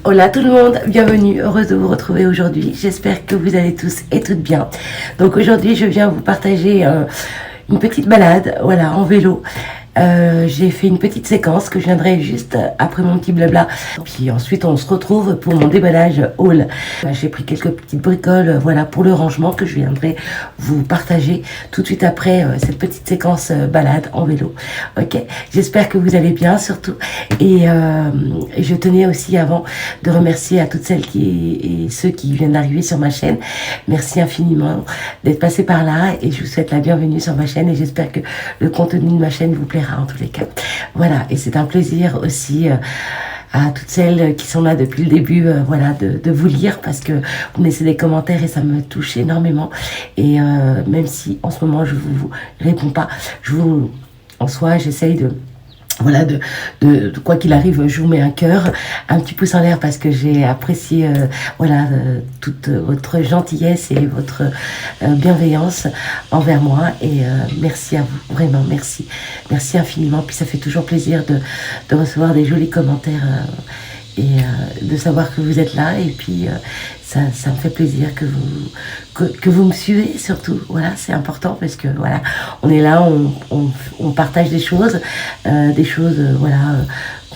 Hola tout le monde, bienvenue, heureuse de vous retrouver aujourd'hui. J'espère que vous allez tous et toutes bien. Donc aujourd'hui, je viens vous partager une petite balade, voilà, en vélo. J'ai fait une petite séquence que je viendrai juste après mon petit blabla. Puis ensuite, on se retrouve pour mon déballage haul. J'ai pris quelques petites bricoles, voilà, pour le rangement que je viendrai vous partager tout de suite après cette petite séquence balade en vélo. Ok, j'espère que vous allez bien surtout. Et je tenais aussi avant de remercier à toutes celles et ceux qui viennent d'arriver sur ma chaîne. Merci infiniment d'être passé par là et je vous souhaite la bienvenue sur ma chaîne et j'espère que le contenu de ma chaîne vous plaira en tous les cas. Voilà, et c'est un plaisir aussi à toutes celles qui sont là depuis le début, voilà, de vous lire parce que vous me laissez des commentaires et ça me touche énormément. Et même si en ce moment je vous réponds pas, en soi, j'essaye de voilà, de quoi qu'il arrive, je vous mets un cœur, un petit pouce en l'air parce que j'ai apprécié voilà, toute votre gentillesse et votre bienveillance envers moi et merci à vous, vraiment merci, merci infiniment. Puis ça fait toujours plaisir de recevoir des jolis commentaires et de savoir que vous êtes là et puis ça me fait plaisir que vous me suivez surtout, voilà, c'est important parce que voilà, on est là, on partage des choses, voilà,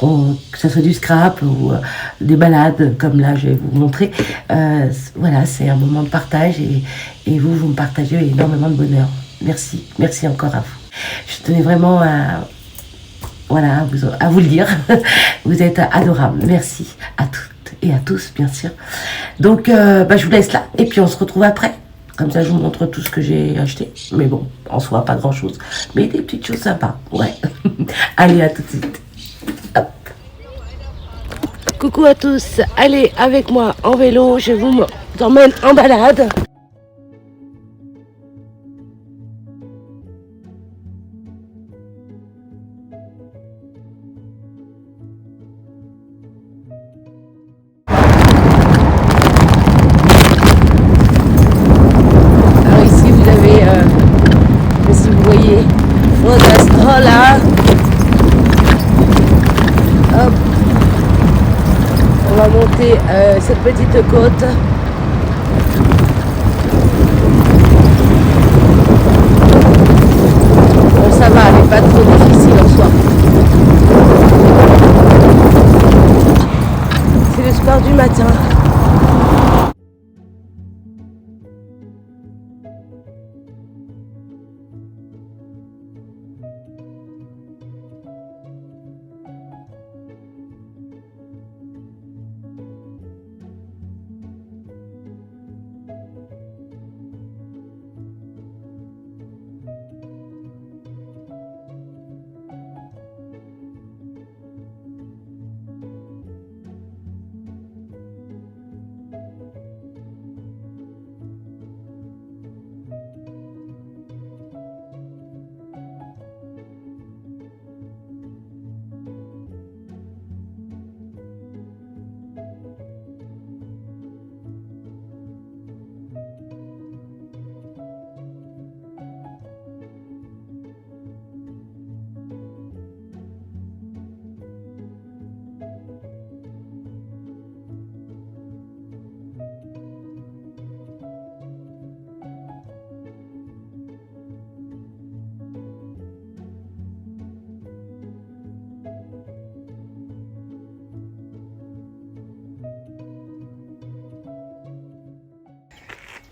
que ce soit du scrap ou des balades comme là je vais vous montrer, voilà, c'est un moment de partage et vous me partagez énormément de bonheur, merci encore à vous. Je tenais vraiment voilà, à vous le dire. Vous êtes adorables. Merci à toutes et à tous, bien sûr. Donc, je vous laisse là. Et puis, on se retrouve après. Comme ça, je vous montre tout ce que j'ai acheté. Mais bon, en soi, pas grand-chose. Mais des petites choses sympas. Ouais. Allez, à tout de suite. Hop. Coucou à tous. Allez, avec moi en vélo. Je vous emmène en balade. Voilà. Hop. On va monter cette petite côte. Bon, ça va, elle n'est pas trop difficile en soi. C'est le sport du matin.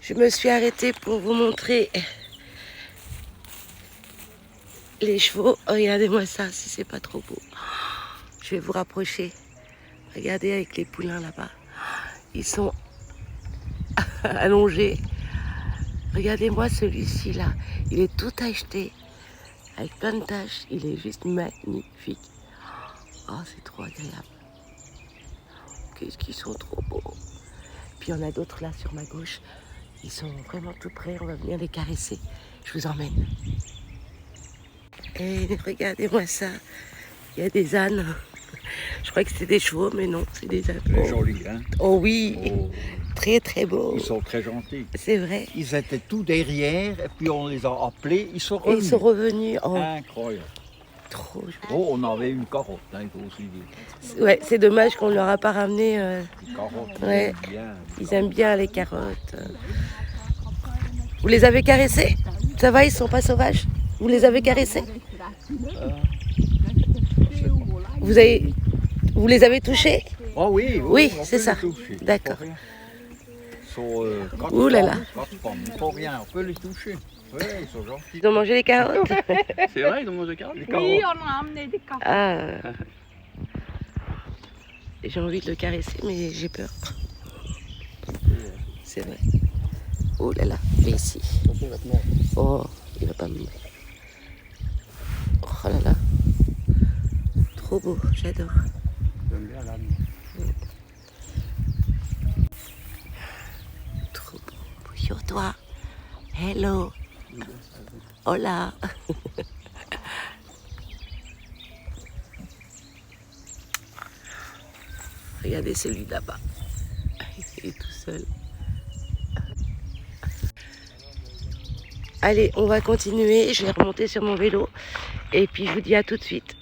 Je me suis arrêtée pour vous montrer les chevaux. Regardez-moi ça, si c'est pas trop beau. Je vais vous rapprocher. Regardez avec les poulains là-bas. Ils sont allongés. Regardez-moi celui-ci là. Il est tout acheté. Avec plein de taches. Il est juste magnifique. Oh, c'est trop agréable. Qu'est-ce qu'ils sont trop beaux. Puis il y en a d'autres là sur ma gauche. Ils sont vraiment tout près, on va venir les caresser. Je vous emmène. Et regardez-moi ça. Il y a des ânes. Je crois que c'était des chevaux, mais non, c'est des ânes. Très joli, hein? Oh oui, Oh. très très beau. Ils sont très gentils. C'est vrai. Ils étaient tout derrière, et puis on les a appelés, ils sont Et revenus. ils sont revenus. Oh. Incroyable. Trop joli. Oh, on avait une carotte, hein, il faut aussi dire. Ouais, c'est dommage qu'on ne leur a pas ramené. Les carottes, Ouais. ils aiment bien. Ils aiment bien les carottes. Vous les avez caressés? Ça va, ils sont pas sauvages? Vous les avez caressés? Vous avez... Vous les avez touchés? Oh oui, Oui, on c'est peut ça. les toucher. D'accord. Ils sont Ouh là là. quatre pommes, il faut rien, on peut les toucher. Oui, ils sont gentils. Ils ont mangé les carottes? C'est vrai, ils ont mangé des carottes. Oui, on a amené des carottes. Ah. J'ai envie de le caresser, mais j'ai peur. C'est vrai. Oh là là, il est ici. Attention, il va te mordre. Oh, il va pas me... Oh là là. Trop beau, j'adore. J'aime bien l'âne. Trop beau. Bonjour toi. Hello. Hola. Regardez celui là-bas. Il est tout seul. Allez, on va continuer. Je vais remonter sur mon vélo. Et puis je vous dis à tout de suite.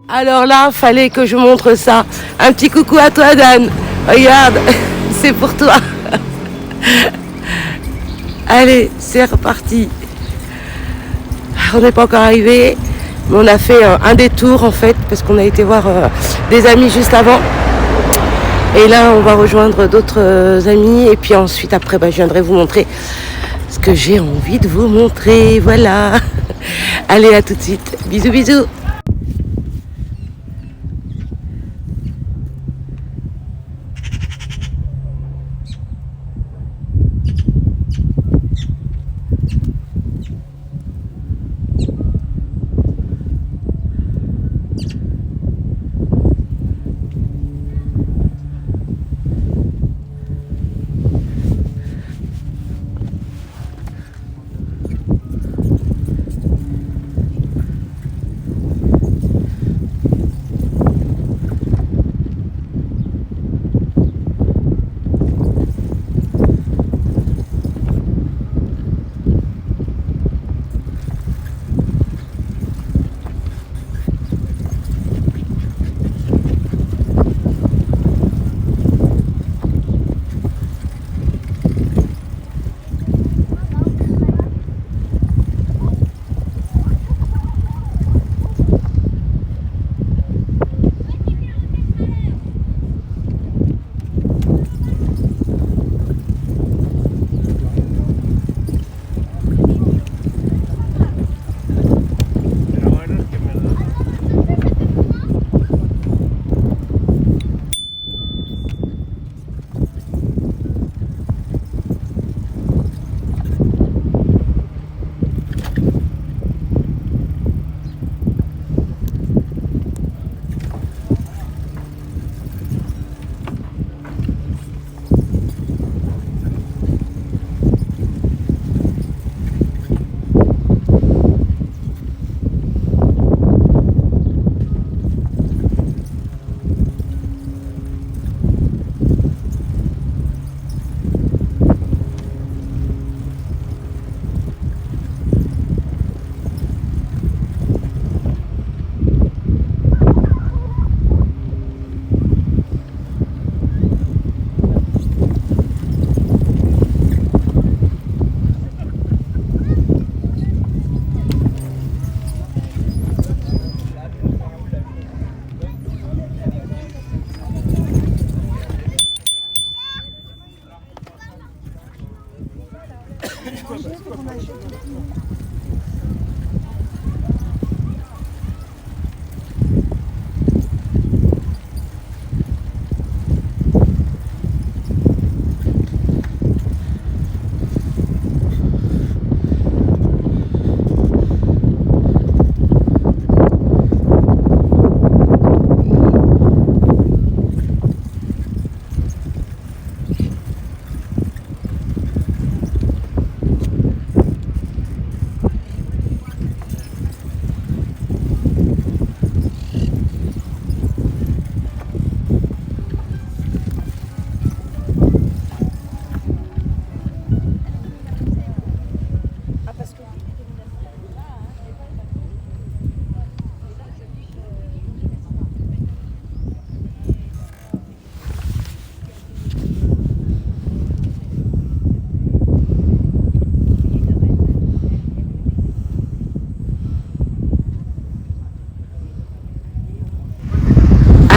Alors là, fallait que je montre ça. Un petit coucou à toi, Dan. Regarde, c'est pour toi. Allez, c'est reparti. On n'est pas encore arrivé, mais on a fait un détour en fait, parce qu'on a été voir des amis juste avant. Et là, on va rejoindre d'autres amis. Et puis ensuite, après, je viendrai vous montrer ce que j'ai envie de vous montrer. Voilà. Allez, à tout de suite. Bisous, bisous.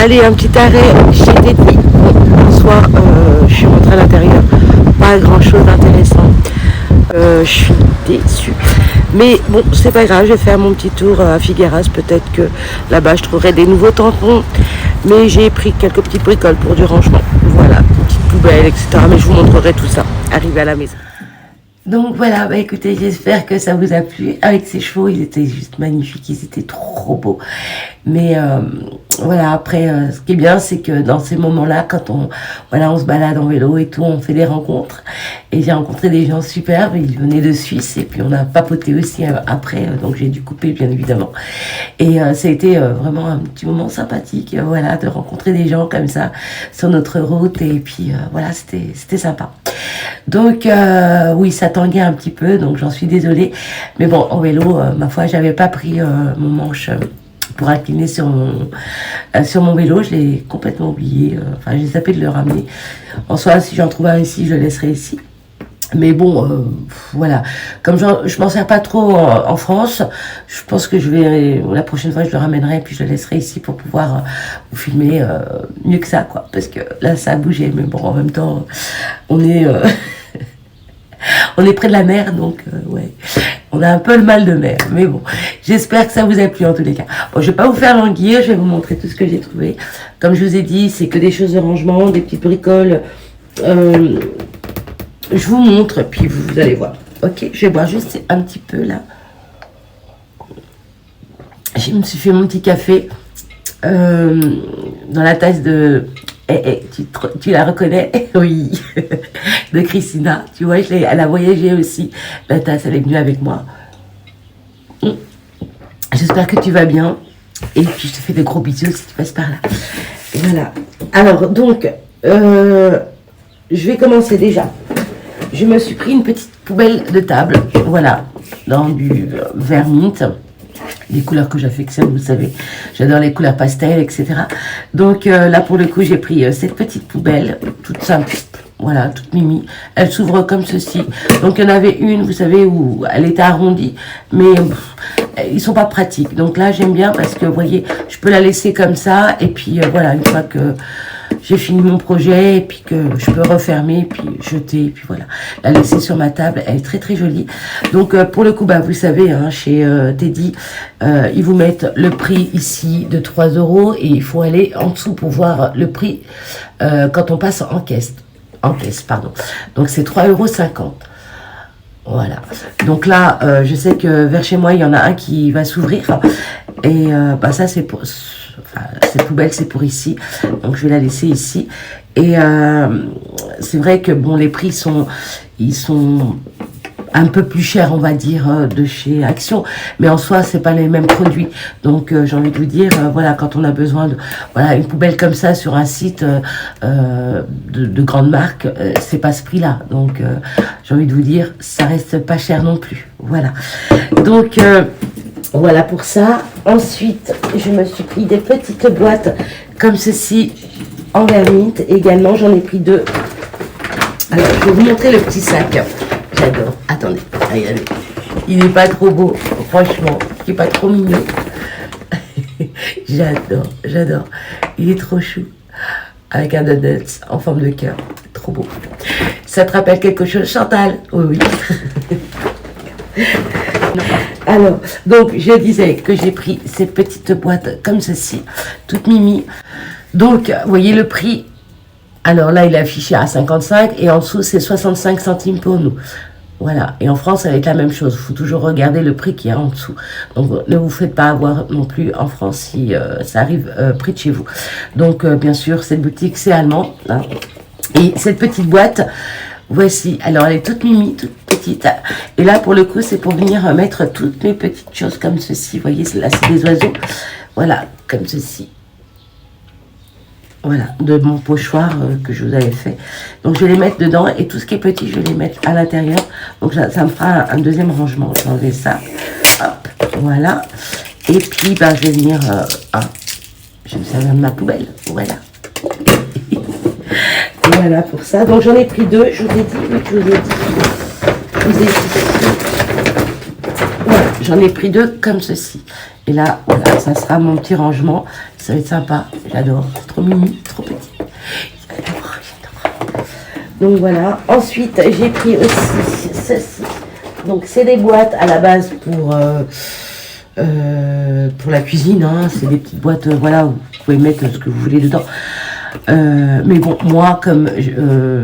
Allez, un petit arrêt chez Teddy. En soi, je suis rentrée à l'intérieur. Pas grand chose d'intéressant. Je suis déçue. Mais bon, c'est pas grave, je vais faire mon petit tour à Figueras. Peut-être que là-bas, je trouverai des nouveaux tampons. Mais j'ai pris quelques petites bricoles pour du rangement. Voilà, une petite poubelle, etc. Mais je vous montrerai tout ça, arrivé à la maison. Donc voilà, bah écoutez, j'espère que ça vous a plu. Avec ces chevaux, ils étaient juste magnifiques, ils étaient trop beaux. Mais voilà, après, ce qui est bien, c'est que dans ces moments-là, quand on se balade en vélo et tout, on fait des rencontres. Et j'ai rencontré des gens superbes, ils venaient de Suisse et puis on a papoté aussi après, donc j'ai dû couper bien évidemment. Et ça a été vraiment un petit moment sympathique, voilà, de rencontrer des gens comme ça sur notre route et puis voilà, c'était sympa. Donc oui, ça tanguait un petit peu, donc j'en suis désolée. Mais bon, en vélo, ma foi, j'avais pas pris mon manche pour incliner sur mon vélo, je l'ai complètement oublié. Enfin, j'ai zappé de le ramener. En soi, si j'en trouve un ici, je le laisserai ici. Mais bon, voilà. Comme je m'en sers pas trop en France, je pense que la prochaine fois, je le ramènerai et puis je le laisserai ici pour pouvoir vous filmer mieux que ça, quoi. Parce que là, ça a bougé. Mais bon, en même temps, on est près de la mer, donc ouais. On a un peu le mal de mer, mais bon, j'espère que ça vous a plu en tous les cas. Bon, je vais pas vous faire languir, je vais vous montrer tout ce que j'ai trouvé. Comme je vous ai dit, c'est que des choses de rangement, des petites bricoles. Je vous montre, puis vous allez voir. Ok, je vais boire juste un petit peu là. Je me suis fait mon petit café dans la tasse de... tu la reconnais? Oui, de Christina. Tu vois, elle a voyagé aussi. La tasse, elle est venue avec moi. J'espère que tu vas bien. Et puis, je te fais de gros bisous si tu passes par là. Voilà. Alors, donc, je vais commencer déjà. Je me suis pris une petite poubelle de table. Voilà, dans du vert mint. Les couleurs que j'affectionne, vous savez, j'adore les couleurs pastel, etc. Donc là, pour le coup, j'ai pris cette petite poubelle, toute simple, voilà, toute mimi. Elle s'ouvre comme ceci. Donc il y en avait une, vous savez, où elle était arrondie, mais ils sont pas pratiques. Donc là, j'aime bien parce que, vous voyez, je peux la laisser comme ça, et puis voilà, une fois que j'ai fini mon projet et puis que je peux refermer, puis jeter, et puis voilà, la laisser sur ma table. Elle est très très jolie. Donc pour le coup, bah, vous savez, hein, chez Teddy, ils vous mettent le prix ici de 3 € et il faut aller en dessous pour voir le prix quand on passe en caisse. Pardon. Donc c'est 3,50 €. Voilà. Donc là, je sais que vers chez moi, il y en a un qui va s'ouvrir. Et bah ça, c'est pour... Enfin, cette poubelle, c'est pour ici. Donc, je vais la laisser ici. Et c'est vrai que, bon, les prix ils sont un peu plus chers, on va dire, de chez Action. Mais en soi, c'est pas les mêmes produits. Donc, j'ai envie de vous dire, voilà, quand on a besoin de... Voilà, une poubelle comme ça sur un site de grande marque, c'est pas ce prix-là. Donc, j'ai envie de vous dire, ça reste pas cher non plus. Voilà. Donc... voilà pour ça. Ensuite, je me suis pris des petites boîtes comme ceci en vermint également. J'en ai pris 2. Alors, je vais vous montrer le petit sac. J'adore. Attendez, regardez. Il n'est pas trop beau, franchement. Il n'est pas trop mignon. J'adore. Il est trop chou. Avec un donut en forme de cœur. Trop beau. Ça te rappelle quelque chose, Chantal? Oui. Alors, donc, je disais que j'ai pris cette petite boîte comme ceci, toute mimi. Donc, vous voyez le prix. Alors là, il est affiché à 55 et en dessous, c'est 65 centimes pour nous. Voilà. Et en France, ça va être la même chose. Il faut toujours regarder le prix qu'il y a en dessous. Donc, ne vous faites pas avoir non plus en France si ça arrive près de chez vous. Donc, bien sûr, cette boutique, c'est allemand. Hein. Et cette petite boîte, voici. Alors, elle est toute mimi, toute petite. Et là, pour le coup, c'est pour venir mettre toutes mes petites choses comme ceci. Vous voyez, là, c'est des oiseaux. Voilà, comme ceci. Voilà, de mon pochoir que je vous avais fait. Donc, je vais les mettre dedans et tout ce qui est petit, je vais les mettre à l'intérieur. Donc, ça me fera un deuxième rangement. Je vais enlever ça. Hop, voilà. Et puis, ben, je vais venir... je vais me servir de ma poubelle. Voilà. Voilà pour ça. Donc, j'en ai pris 2. Je vous ai dit, oui, je vous ai dit. Voilà, j'en ai pris 2 comme ceci. Et là, voilà, ça sera mon petit rangement. Ça va être sympa. J'adore, c'est trop mimi, trop petit. J'adore, j'adore. Donc voilà. Ensuite, j'ai pris aussi ceci. Donc c'est des boîtes à la base pour la cuisine. Hein. C'est des petites boîtes, voilà, où vous pouvez mettre ce que vous voulez dedans. Mais bon, moi, comme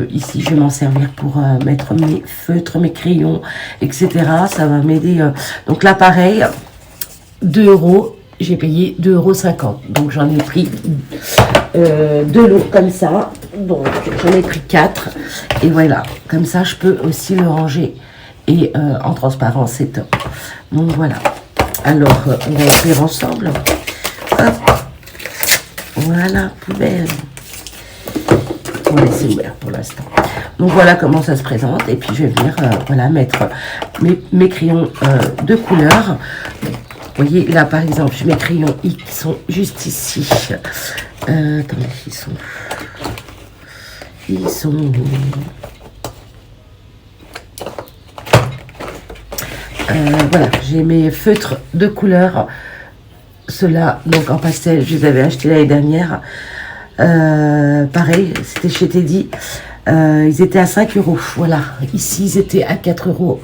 ici, je vais m'en servir pour mettre mes feutres, mes crayons, etc. Ça va m'aider. Donc là, pareil, 2 €. J'ai payé 2,50 €. Donc j'en ai pris 2 lots comme ça. Donc j'en ai pris 4. Et voilà, comme ça, je peux aussi le ranger. Et en transparent, c'est top. Donc voilà. Alors, on va ouvrir ensemble. Hop. Voilà, poubelle. On va laisser ouvert pour l'instant. Donc voilà comment ça se présente. Et puis je vais venir voilà, mettre mes crayons de couleur. Vous voyez, là par exemple, j'ai mes crayons I qui sont juste ici. Attendez, ils sont... voilà, j'ai mes feutres de couleur. Ceux-là, donc en pastel, je les avais achetés l'année dernière. Pareil, c'était chez Teddy. Ils étaient à 5 €. Voilà, ici, ils étaient à 4 €.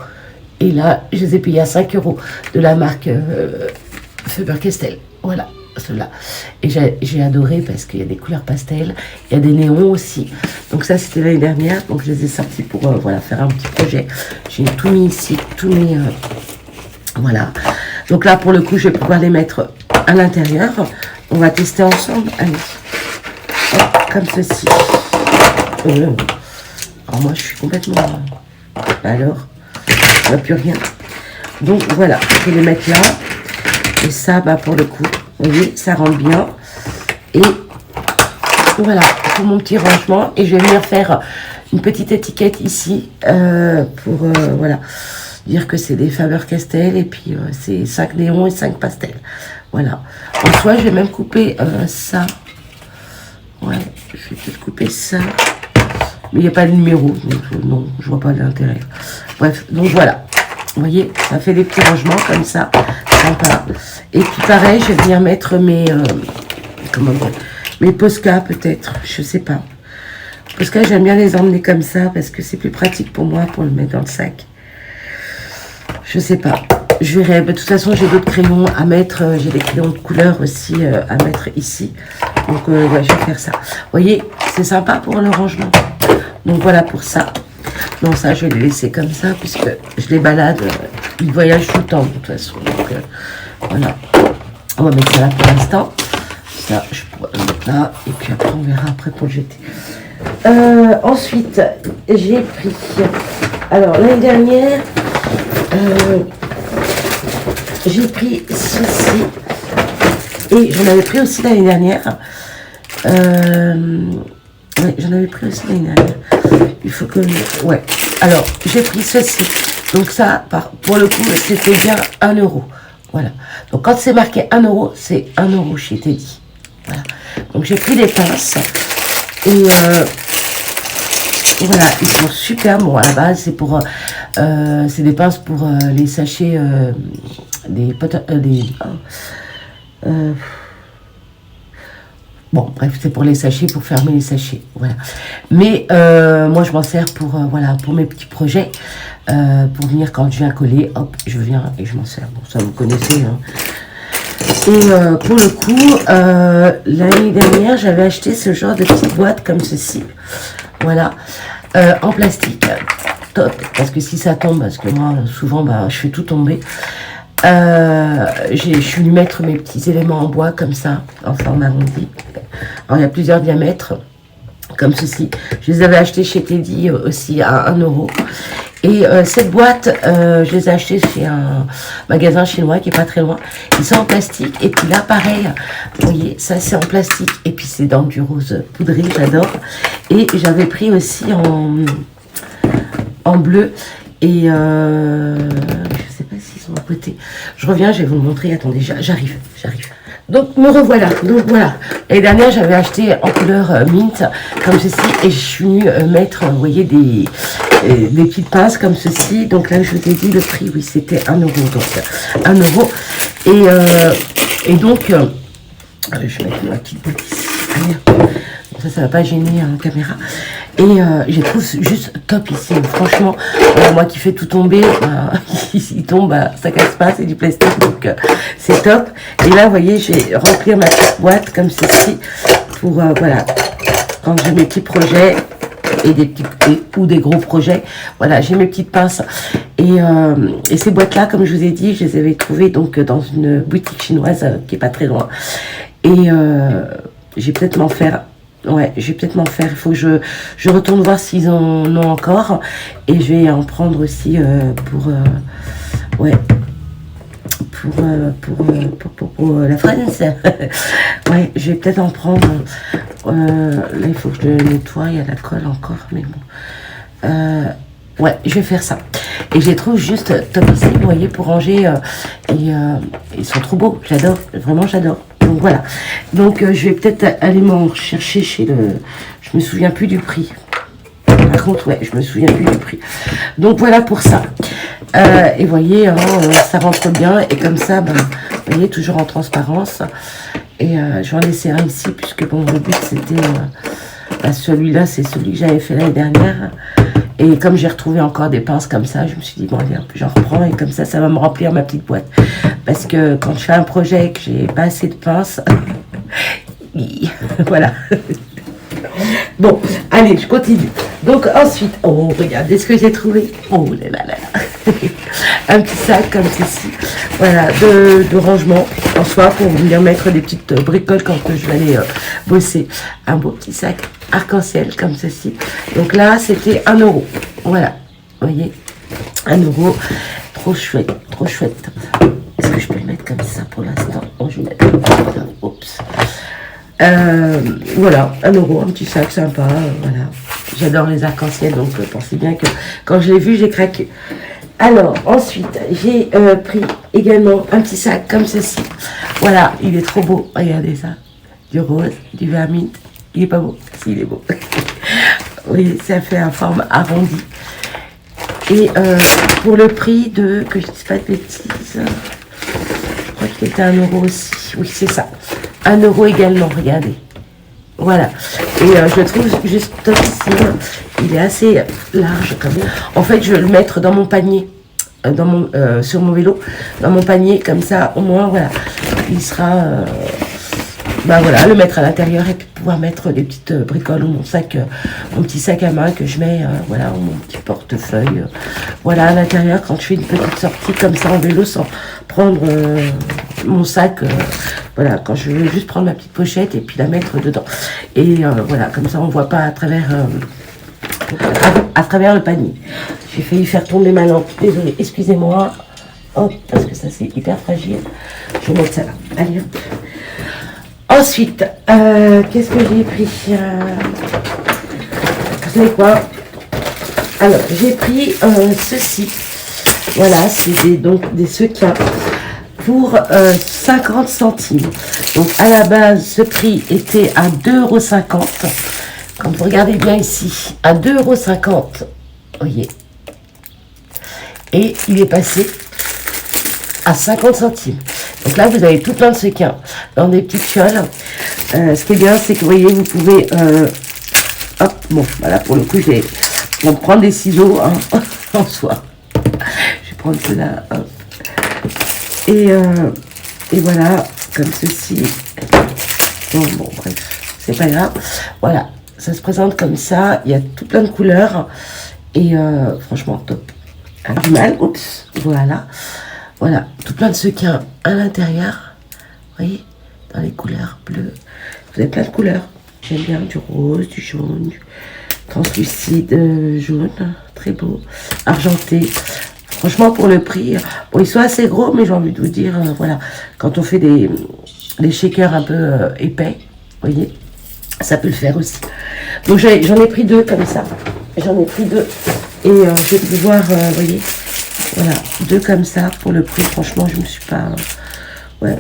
Et là, je les ai payés à 5 € de la marque Faber-Castell. Voilà, ceux-là. Et j'ai adoré parce qu'il y a des couleurs pastel. Il y a des néons aussi. Donc ça, c'était l'année dernière. Donc je les ai sortis pour voilà, faire un petit projet. J'ai tout mis ici, tous mes... voilà. Donc là, pour le coup, je vais pouvoir les mettre à l'intérieur. On va tester ensemble. Allez. Hop, comme ceci. Alors moi, je suis complètement... Alors, je vois plus rien. Donc voilà, je vais les mettre là. Et ça, bah, pour le coup, vous voyez, ça rentre bien. Et voilà, pour mon petit rangement. Et je vais venir faire une petite étiquette ici pour voilà, dire que c'est des Faber-Castell. Et puis c'est 5 néons et 5 pastels. Voilà. En soi, je vais même couper ça. Ouais, je vais peut-être couper ça. Mais il n'y a pas de numéro. Donc, non, je vois pas l'intérêt. Bref, donc voilà. Vous voyez, ça fait des petits rangements comme ça. Sympa. Et puis pareil, je vais venir mettre mes... comment dire, mes Posca peut-être. Je sais pas. Posca, j'aime bien les emmener comme ça parce que c'est plus pratique pour moi pour le mettre dans le sac. Je sais pas. Je verrai. De toute façon, j'ai d'autres crayons à mettre. J'ai des crayons de couleur aussi à mettre ici. Donc, ouais, je vais faire ça. Vous voyez, c'est sympa pour le rangement. Donc, voilà pour ça. Non, ça, je vais les laisser comme ça, puisque je les balade. Ils voyagent tout le temps, de toute façon. Donc, voilà. On va mettre ça là pour l'instant. Ça, je pourrais le mettre là. Et puis après, on verra après pour le jeter. Ensuite, j'ai pris... Alors, l'année dernière, j'ai pris ceci. Et j'en avais pris aussi l'année dernière. Oui, j'en avais pris aussi l'année dernière. Il faut que... Ouais. Alors, j'ai pris ceci. Donc ça, pour le coup, c'était bien 1 €. Voilà. Donc quand c'est marqué 1 €, c'est 1 € chez Teddy. Voilà. Donc j'ai pris des pinces. Et voilà, ils sont super. Bon, à la base, c'est pour... c'est des pinces pour les sachets des potes... bon, bref, c'est pour les sachets, pour fermer les sachets, voilà. Mais moi, je m'en sers pour, voilà, pour mes petits projets, pour venir quand je viens coller, hop, je viens et je m'en sers. Bon, ça, vous connaissez, hein. Et pour le coup, l'année dernière, j'avais acheté ce genre de petite boîte comme ceci, voilà, en plastique, top, parce que si ça tombe, parce que moi, souvent, bah, je fais tout tomber. Je suis venue mettre mes petits éléments en bois comme ça, en forme arrondi. Alors il y a plusieurs diamètres, comme ceci. Je les avais achetés chez Teddy aussi à 1 €. Et cette boîte, je les ai achetées chez un magasin chinois qui est pas très loin. Ils sont en plastique. Et puis là, pareil, vous voyez, ça c'est en plastique. Et puis c'est dans du rose poudré, j'adore. Et j'avais pris aussi en bleu. Et je sais pas s'ils sont à côté. Je reviens, je vais vous le montrer. Attendez, j'arrive. Donc me revoilà. Donc voilà. L'année dernière, j'avais acheté en couleur mint comme ceci et je suis venue mettre, vous voyez, des petites pinces comme ceci. Donc là, je vous ai dit le prix, oui, c'était 1 €. Donc 1 €. Et donc, je vais mettre ma petite boîte ici. Allez, ça va pas gêner en caméra. Et je les trouve juste top ici. Franchement, moi qui fais tout tomber, il tombe, ça casse pas, c'est du plastique, donc c'est top. Et là, vous voyez, je vais remplir ma petite boîte comme ceci pour, voilà, quand j'ai mes petits projets et des petits ou des gros projets, voilà, j'ai mes petites pinces. Et ces boîtes-là, comme je vous ai dit, je les avais trouvées donc dans une boutique chinoise qui est pas très loin. Et je vais peut-être m'en faire. Ouais, je vais peut-être m'en faire. Il faut que je retourne voir s'ils en ont encore. Et je vais en prendre aussi ouais, pour la France. Ouais, je vais peut-être en prendre. Là, il faut que je le nettoie. Il y a la colle encore, mais bon. Ouais, je vais faire ça. Et je les trouve juste top ici, vous voyez, pour ranger. Ils sont trop beaux. J'adore. Vraiment, j'adore. Donc voilà. Donc je vais peut-être aller m'en chercher chez le... Je me souviens plus du prix. Par contre, ouais, je me souviens plus du prix. Donc voilà pour ça. Et vous voyez, hein, ça rentre bien. Et comme ça, ben, vous voyez, toujours en transparence. Et j'en laisserai un ici, puisque bon, le but c'était... celui-là, c'est celui que j'avais fait l'année dernière. Et comme j'ai retrouvé encore des pinces comme ça, je me suis dit, bon, allez, j'en reprends. Et comme ça va me remplir ma petite boîte. Parce que quand je fais un projet et que j'ai pas assez de pinces, voilà. Bon, allez, je continue. Donc ensuite, oh, regardez ce que j'ai trouvé. Oh là là là. Un petit sac comme ceci. Voilà, de rangement en soi pour venir mettre des petites bricoles quand je vais aller bosser. Un beau petit sac arc-en-ciel comme ceci. Donc là, c'était 1 €. Voilà, vous voyez, 1 €. Trop chouette, trop chouette. Est-ce que je peux le mettre comme ça pour l'instant? Oh, je vais mettre comme ça. Oups. Voilà, 1 €, un petit sac sympa, voilà. J'adore les arcs-en-ciel, donc pensez bien que quand je l'ai vu, j'ai craqué. Alors, ensuite, j'ai pris également un petit sac comme ceci. Voilà, il est trop beau, regardez ça. Du rose, du vermine. Il est pas beau? Si, il est beau. Oui, ça fait en forme arrondie. Et pour le prix de, que je ne dise pas de bêtises, je crois qu'il était 1 € aussi. Oui, c'est ça. 1 € également, regardez. Voilà. Et je le trouve juste topissime. Il est assez large comme ça. En fait, je vais le mettre dans mon panier, sur mon vélo, dans mon panier, comme ça, au moins, voilà. Il sera... bah voilà, le mettre à l'intérieur et puis pouvoir mettre des petites bricoles ou mon sac, mon petit sac à main que je mets, voilà, ou mon petit portefeuille, voilà, à l'intérieur quand je fais une petite sortie comme ça en vélo sans prendre mon sac, voilà, quand je veux juste prendre ma petite pochette et puis la mettre dedans. Et voilà, comme ça on voit pas à travers le panier. J'ai failli faire tomber ma lampe, désolée, excusez-moi, hop, parce que ça c'est hyper fragile. Je vais mettre ça là, allez hop. Ensuite, qu'est-ce que j'ai pris? Vous savez quoi? Alors, j'ai pris ceci. Voilà, c'est donc des sequins pour 50 centimes. Donc, à la base, ce prix était à 2,50 €. Quand vous regardez bien ici, à 2,50 €, voyez. Et il est passé à 50 centimes. Donc là, vous avez tout plein de sequins dans des petites fioles. Ce qui est bien, c'est que vous voyez, vous pouvez... hop, bon, voilà, pour le coup, je vais prendre des ciseaux hein, en soi. Je vais prendre cela, hop. Et voilà, comme ceci. Bon, bref, c'est pas grave. Voilà, ça se présente comme ça. Il y a tout plein de couleurs. Et franchement, top. Un du mal, oups, voilà. Voilà, tout plein de sequins à l'intérieur. Vous voyez, dans les couleurs bleues. Vous avez plein de couleurs. J'aime bien du rose, du jaune, du translucide jaune. Très beau. Argenté. Franchement, pour le prix, bon, ils sont assez gros, mais j'ai envie de vous dire, voilà, quand on fait des shakers un peu épais, vous voyez, ça peut le faire aussi. Donc, j'en ai pris 2 comme ça. J'en ai pris 2. Et je vais pouvoir, vous voyez, voilà, 2 comme ça pour le prix. Franchement, je me suis pas... ouais.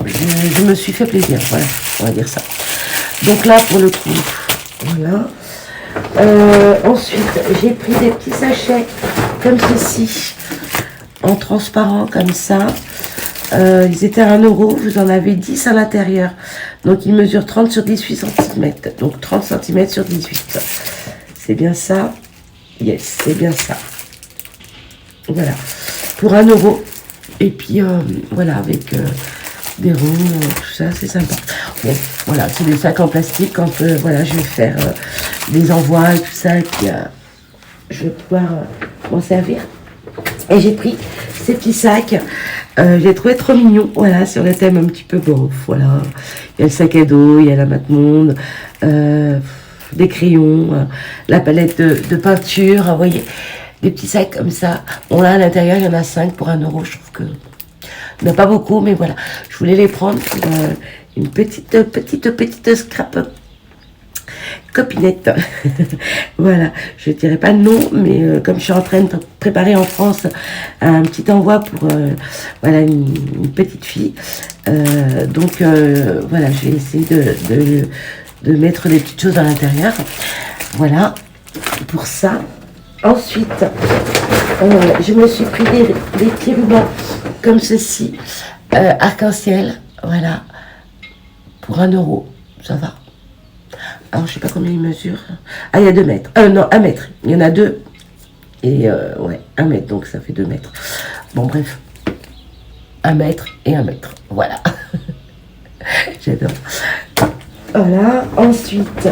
Je me suis fait plaisir, voilà, on va dire ça. Donc là, pour le coup, voilà. Ensuite, j'ai pris des petits sachets comme ceci, en transparent comme ça. Ils étaient à 1 euro, vous en avez 10 à l'intérieur. Donc ils mesurent 30 sur 18 cm. Donc 30 cm sur 18. C'est bien ça. Yes, c'est bien ça. Voilà. Pour 1 euro. Et puis voilà, avec des ronds, tout ça, c'est sympa. Bon, voilà, c'est des sacs en plastique. Quand voilà, je vais faire des envois et tout ça. Et puis je vais pouvoir m'en servir. Et j'ai pris ces petits sacs. J'ai trouvé trop mignon. Voilà, sur le thème un petit peu bon. Voilà. Il y a le sac à dos, il y a la mate-monde, des crayons, la palette de peinture. Vous voyez, des petits sacs comme ça. Bon, là, à l'intérieur, il y en a 5 pour 1 euro. Je trouve que il n'y en a pas beaucoup, mais voilà. Je voulais les prendre pour une petite scrap copinette. Voilà, je ne dirais pas non, mais comme je suis en train de préparer en France un petit envoi pour voilà, une petite fille, donc voilà, je vais essayer de mettre des petites choses à l'intérieur. Voilà, pour ça. Ensuite, je me suis pris des petits rubans comme ceci, arc-en-ciel, voilà, pour 1 euro, ça va. Alors, je sais pas combien il mesure. Ah, il y a 2 mètres. Non, 1 mètre. Il y en a 2. Et ouais, 1 mètre, donc ça fait 2 mètres. Bon, bref. 1 mètre et 1 mètre. Voilà. J'adore. Voilà. Ensuite,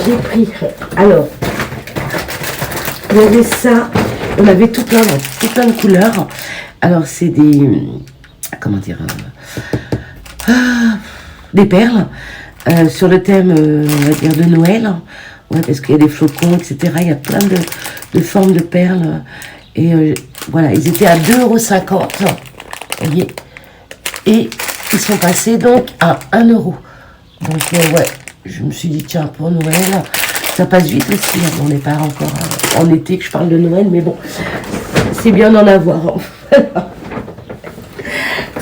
j'ai pris... Alors, il y avait ça. On avait tout plein de couleurs. Alors, c'est des... Comment dire des perles. Sur le thème, on va dire, de Noël, ouais, parce qu'il y a des flocons, etc. Il y a plein de formes de perles. Et voilà, ils étaient à 2,50 €. Vous voyez. Et ils sont passés donc à 1 euro. Donc, ouais, je me suis dit, tiens, pour Noël, ça passe vite aussi. Hein. On n'est pas encore en été que je parle de Noël, mais bon, c'est bien d'en avoir.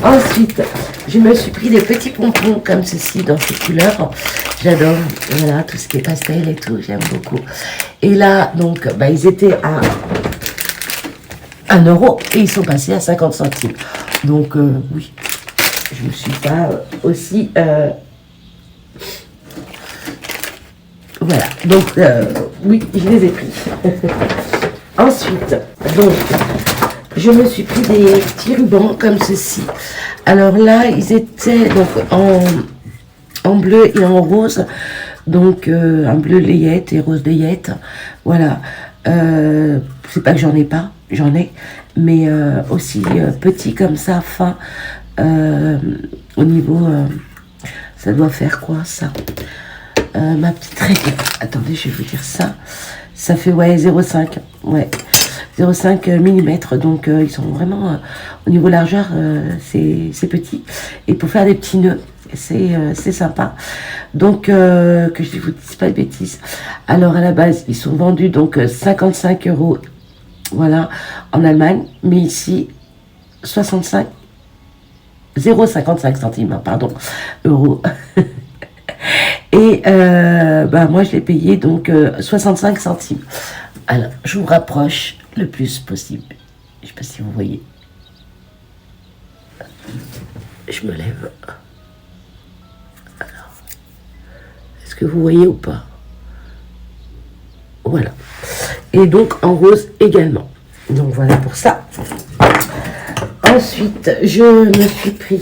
Ensuite, je me suis pris des petits pompons comme ceci dans ces couleurs. J'adore, voilà, tout ce qui est pastel et tout, j'aime beaucoup. Et là, donc, bah, ils étaient à 1 euro et ils sont passés à 50 centimes. Donc, oui, je me suis pas aussi... Voilà, donc, oui, je les ai pris. Ensuite, donc... je me suis pris des petits rubans comme ceci. Alors là, ils étaient donc en bleu et en rose. Donc un bleu layette et rose layette. Voilà. C'est pas que j'en ai pas, j'en ai. Mais aussi petit comme ça, fin. Au niveau... ça doit faire quoi ça ma petite règle. Attendez, je vais vous dire ça. Ça fait, ouais, 0,5. Ouais. 0,5 mm, donc ils sont vraiment au niveau largeur, c'est petit. Et pour faire des petits nœuds, c'est sympa. Donc, que je ne vous dise pas de bêtises. Alors, à la base, ils sont vendus donc 55 €, voilà, en Allemagne. Mais ici, 0,55 centimes, hein, pardon, euros. Et bah, moi, je l'ai payé donc 65 centimes. Alors, je vous rapproche le plus possible. Je ne sais pas si vous voyez. Je me lève. Alors, est-ce que vous voyez ou pas? Voilà. Et donc, en rose également. Donc, voilà pour ça. Ensuite, je me suis pris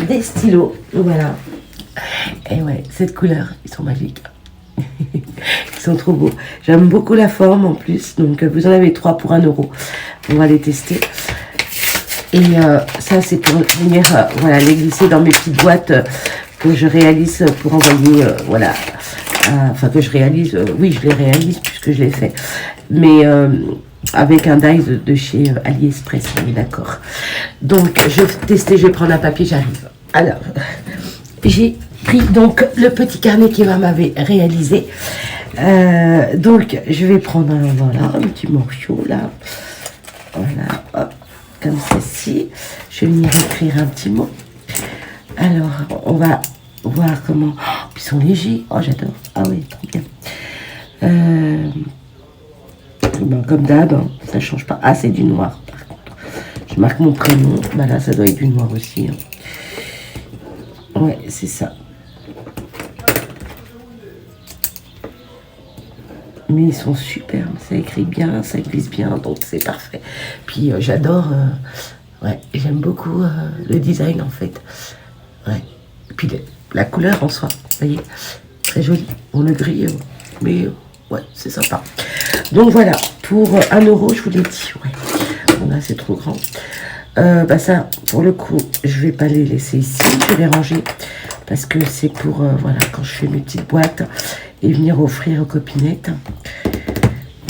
des stylos. Voilà. Et ouais, cette couleur, ils sont magiques. Ils sont trop beaux. J'aime beaucoup la forme en plus. Donc vous en avez 3 pour 1 euro. On va les tester. Et ça c'est pour venir voilà, les glisser dans mes petites boîtes que je réalise pour envoyer. Voilà. Enfin que je réalise. Oui, je les réalise puisque je les fais. Mais avec un dies de chez AliExpress. On est d'accord. Donc je vais tester. Je vais prendre un papier. J'arrive. Alors j'ai pris donc le petit carnet qui m'avait réalisé. Donc je vais prendre voilà, un petit morceau là. Voilà, hop, comme ceci. Je vais venir écrire un petit mot. Alors, on va voir comment... Oh, ils sont légers. Oh, j'adore. Ah oui, trop bien. Bon, comme d'hab, hein, ça change pas. Ah, c'est du noir, par contre. Je marque mon prénom. Bah là, ça doit être du noir aussi. Hein. Ouais, c'est ça. Mais ils sont superbes, ça écrit bien, ça glisse bien, donc c'est parfait. Puis j'adore, ouais, j'aime beaucoup le design en fait. Ouais. Et puis la couleur en soi, vous voyez, très joli. On le gris, mais ouais, c'est sympa. Donc voilà, pour 1 euro, je vous l'ai dit, ouais. Bon là, c'est trop grand. Bah ça, pour le coup, je vais pas les laisser ici, je vais les ranger. Parce que c'est pour, voilà, quand je fais mes petites boîtes et venir offrir aux copinettes.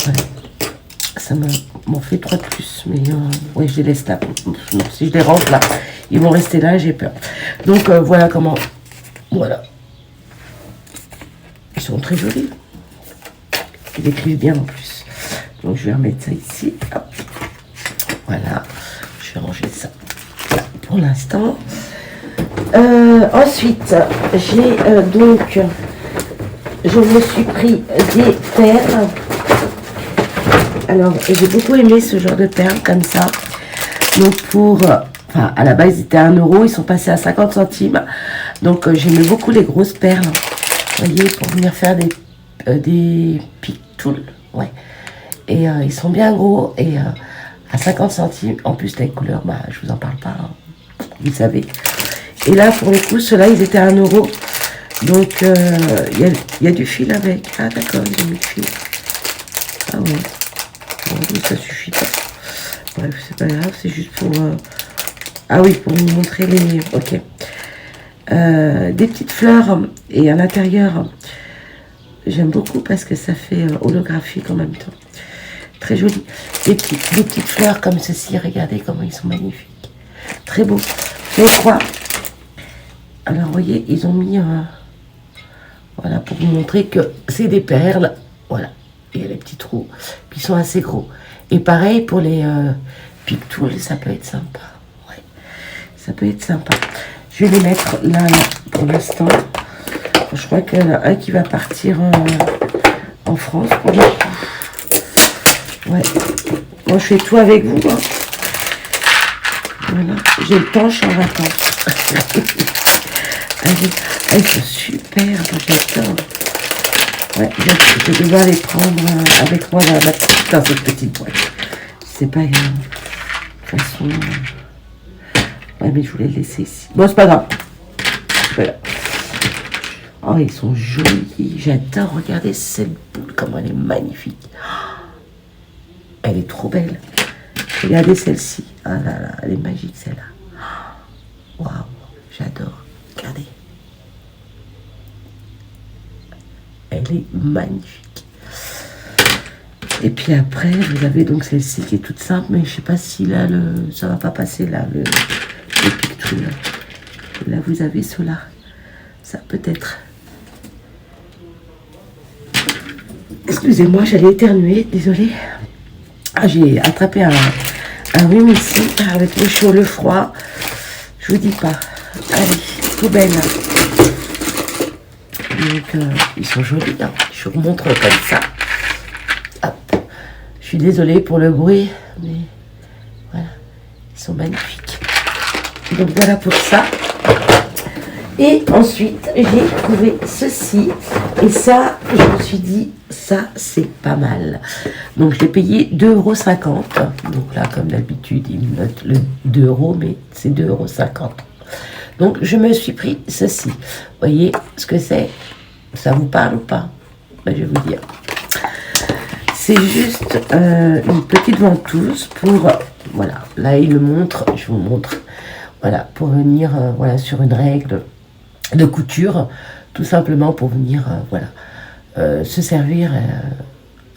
Voilà. Ça m'en fait 3 de plus, mais ouais, je les laisse là. Non, si je les range là, ils vont rester là, j'ai peur. Donc voilà comment, voilà. Ils sont très jolis. Ils écrivent bien en plus. Donc je vais remettre ça ici. Hop. Voilà, je vais ranger ça là, pour l'instant. Ensuite, j'ai donc, je me suis pris des perles. Alors, j'ai beaucoup aimé ce genre de perles comme ça. Donc pour, enfin, à la base, ils étaient à 1 euro, ils sont passés à 50 centimes. Donc, j'aimais beaucoup les grosses perles. Vous voyez, pour venir faire des pic tools, ouais. Et ils sont bien gros et à 50 centimes. En plus, les couleurs, bah, je vous en parle pas, hein. Vous savez. Et là, pour le coup, ceux-là, ils étaient à 1 euro. Donc, il y a du fil avec. Ah, d'accord, ils ont mis du fil. Ah ouais. Bon, ça suffit pas. Bref, c'est pas grave, c'est juste pour... Ah oui, pour vous montrer les... Ok. Des petites fleurs. Et à l'intérieur, j'aime beaucoup parce que ça fait holographique en même temps. Très joli. Des petites fleurs comme ceci. Regardez comment ils sont magnifiques. Très beaux. Je crois... Alors, vous voyez, ils ont mis, voilà, pour vous montrer que c'est des perles. Voilà, il y a les petits trous, puis ils sont assez gros. Et pareil pour les pic tools, ça peut être sympa. Ouais, ça peut être sympa. Je vais les mettre là, pour l'instant. Je crois qu'il y en a un qui va partir en France pour le coup. Ouais, moi je fais tout avec vous. Hein. Voilà, j'ai le temps, je suis en vacances. Elles sont superbes, j'adore. Ouais, je vais devoir les prendre avec moi dans cette petite boîte. C'est pas grave. De toute façon... Ouais, mais je voulais le laisser ici. Bon, c'est pas grave. Voilà. Oh, ils sont jolis. J'adore. Regardez cette boule, comment elle est magnifique. Elle est trop belle. Regardez celle-ci. Ah là là, elle est magique, celle-là. Waouh, j'adore. Regardez. Elle est magnifique. Et puis après, vous avez donc celle-ci qui est toute simple, mais je sais pas si là, ça va pas passer là, le picture. Là, vous avez cela. Ça peut-être. Excusez-moi, j'allais éternuer, désolée. Ah, j'ai attrapé un rhume ici, avec le chaud, le froid. Je vous dis pas. Allez, poubelle. Donc, ils sont jolis, hein. Je vous montre comme ça. Hop. Je suis désolée pour le bruit, mais voilà, ils sont magnifiques. Donc voilà pour ça. Et ensuite, j'ai trouvé ceci. Et ça, je me suis dit, ça, c'est pas mal. Donc, je l'ai payé 2,50 €. Donc là, comme d'habitude, il me note le 2 €, mais c'est 2,50 €. Donc, je me suis pris ceci. Vous voyez ce que c'est? Ça vous parle ou pas? Ben, je vais vous dire. C'est juste une petite ventouse pour... voilà, là, il le montre. Je vous montre. Voilà, pour venir voilà, sur une règle de couture. Tout simplement pour venir voilà, se servir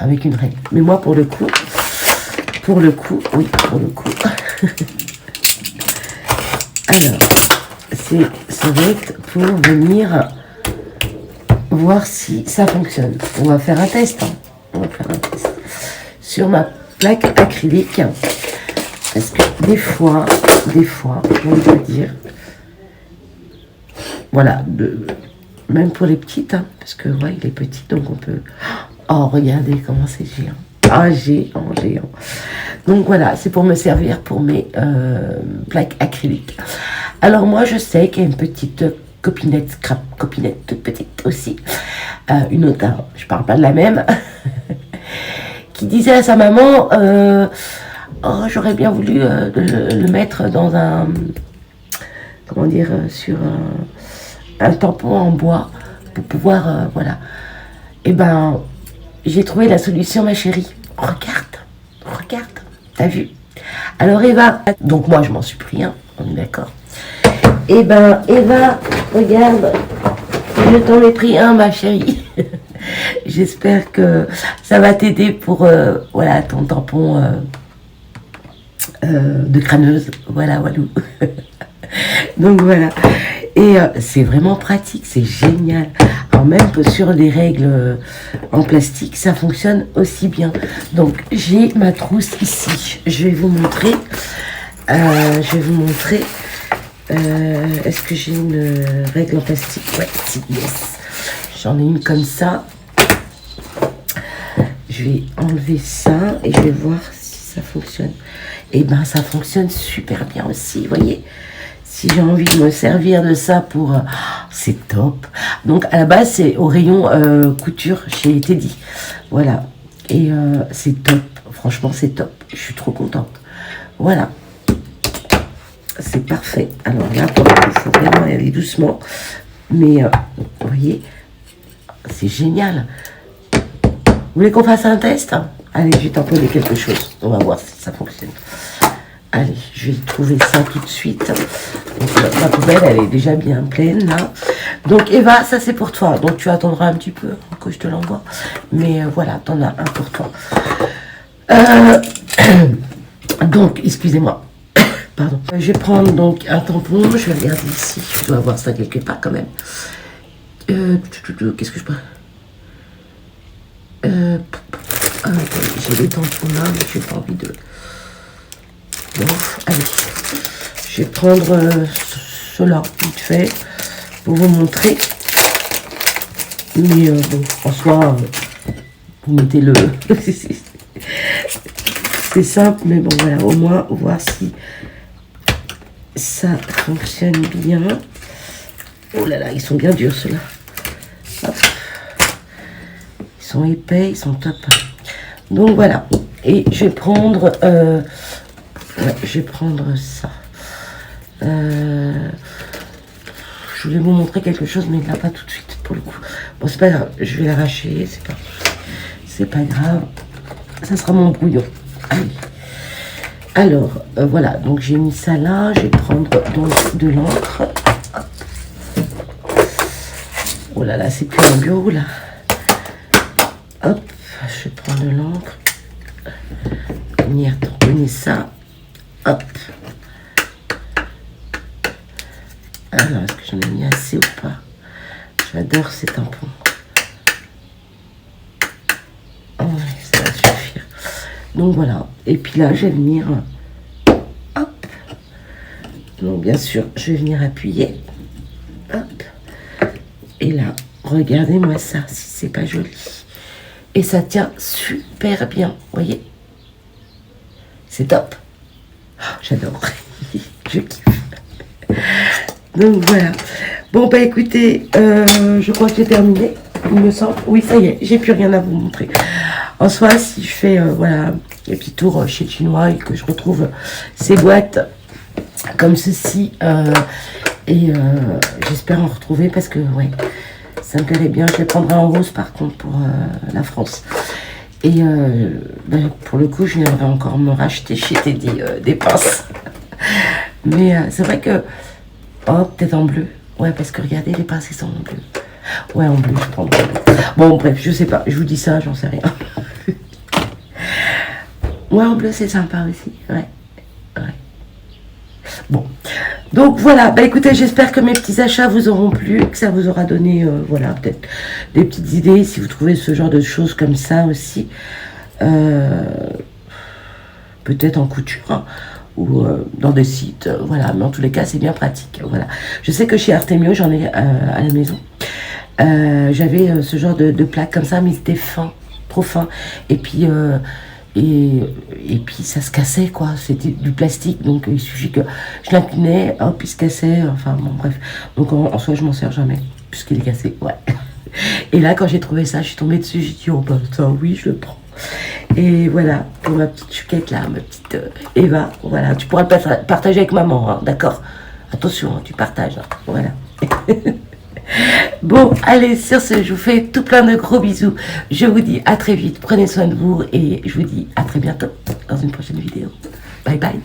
avec une règle. Mais moi, pour le coup, oui, pour le coup. Alors... ça va être pour venir voir si ça fonctionne. On va faire un test. Hein. On va faire un test sur ma plaque acrylique. Parce que des fois, on va dire, voilà, même pour les petites, hein, parce que ouais, il est petit, donc on peut. Oh, regardez comment c'est géant. Ah, géant. Donc voilà, c'est pour me servir pour mes plaques acryliques. Alors moi, je sais qu'il y a une petite copinette, scrap copinette toute petite aussi, une autre, hein, je parle pas de la même, qui disait à sa maman, oh, j'aurais bien voulu le mettre dans un, comment dire, sur un tampon en bois pour pouvoir, voilà. Et ben, j'ai trouvé la solution, ma chérie. Regarde, t'as vu? Alors Eva, donc moi je m'en suis pris un, on est d'accord. Et ben Eva, regarde, je t'en ai pris un, ma chérie. J'espère que ça va t'aider pour voilà, ton tampon de crâneuse. Voilà, walou. Donc voilà. Et c'est vraiment pratique, c'est génial. Alors même que sur des règles en plastique, ça fonctionne aussi bien. Donc j'ai ma trousse ici. Je vais vous montrer. Est-ce que j'ai une règle en plastique? Ouais, si, yes. J'en ai une comme ça. Je vais enlever ça et je vais voir si ça fonctionne. Et ben ça fonctionne super bien aussi, vous voyez. Si j'ai envie de me servir de ça pour... c'est top. Donc, à la base, c'est au rayon couture chez Teddy. Voilà. Et c'est top. Franchement, c'est top. Je suis trop contente. Voilà. C'est parfait. Alors là, il faut vraiment y aller doucement. Mais, vous voyez, c'est génial. Vous voulez qu'on fasse un test? Allez, je vais tamponner quelque chose. On va voir si ça fonctionne. Allez, je vais trouver ça tout de suite. Donc, ma poubelle, elle est déjà bien pleine, là. Donc, Eva, ça, c'est pour toi. Donc, tu attendras un petit peu que je te l'envoie. Mais voilà, t'en as un pour toi. Donc, excusez-moi. Pardon. Je vais prendre, donc, un tampon. Je vais regarder ici. Je dois avoir ça quelque part, quand même. Qu'est-ce que je prends? J'ai des tampons là, mais j'ai pas envie de... Bon, allez, je vais prendre cela vite fait pour vous montrer. Mais bon, en soi, vous mettez le... c'est simple, mais bon, voilà, au moins, voir si ça fonctionne bien. Oh là là, ils sont bien durs, ceux-là. Hop. Ils sont épais, ils sont top. Donc, voilà. Et je vais prendre... ouais, je vais prendre ça. Je voulais vous montrer quelque chose, mais là, pas tout de suite, pour le coup. Bon, c'est pas grave, je vais l'arracher, c'est pas grave. Ça sera mon brouillon. Allez. Alors, voilà, donc j'ai mis ça là. Je vais prendre donc de l'encre. Oh là là, c'est plus un bureau, là. Hop, je vais prendre de l'encre. Venir tamponner ça. Hop. Alors, est-ce que j'en ai mis assez ou pas? J'adore ces tampons. Oh, ça va suffire. Donc voilà. Et puis là, je vais venir... Hop. Donc bien sûr, je vais venir appuyer. Hop. Et là, regardez-moi ça, si c'est pas joli. Et ça tient super bien, vous voyez? C'est top. J'adore. Je kiffe. Donc voilà. Bon bah écoutez, je crois que j'ai terminé. Il me semble. Oui, ça y est, j'ai plus rien à vous montrer. En soi, si je fais voilà, les petits tours chez le chinois et que je retrouve ces boîtes comme ceci, et j'espère en retrouver parce que ouais, ça me plairait bien. Je les prendrai en rose par contre pour la France. Et ben, pour le coup, je viendrai encore me racheter chez Teddy des pinces. Mais c'est vrai que... Oh, peut-être en bleu. Ouais, parce que regardez, les pinces, ils sont en bleu. Ouais, en bleu, je prends bleu. Bon, bref, je sais pas. Je vous dis ça, j'en sais rien. Ouais, en bleu, c'est sympa aussi. Ouais. Ouais. Bon. Donc, voilà. Bah, écoutez, j'espère que mes petits achats vous auront plu. Que ça vous aura donné, voilà, peut-être des petites idées. Si vous trouvez ce genre de choses comme ça aussi. Peut-être en couture. Hein, ou dans des sites, voilà, mais en tous les cas c'est bien pratique, voilà. Je sais que chez Artemio j'en ai à la maison, j'avais ce genre de plaque comme ça, mais c'était fin, trop fin, et puis Et puis ça se cassait quoi, c'était du plastique, donc il suffit que je l'inclinais, hop, il se cassait, enfin bon bref. Donc en soi je m'en sers jamais, puisqu'il est cassé, ouais. Et là quand j'ai trouvé ça, je suis tombée dessus, j'ai dit oh bah ça oui je le prends. Et voilà, pour ma petite chouquette là, ma petite Eva, voilà, tu pourras le partager avec maman, hein, d'accord? Attention, hein, tu partages, hein, voilà. Bon, allez, sur ce, je vous fais tout plein de gros bisous. Je vous dis à très vite, prenez soin de vous et je vous dis à très bientôt dans une prochaine vidéo. Bye bye.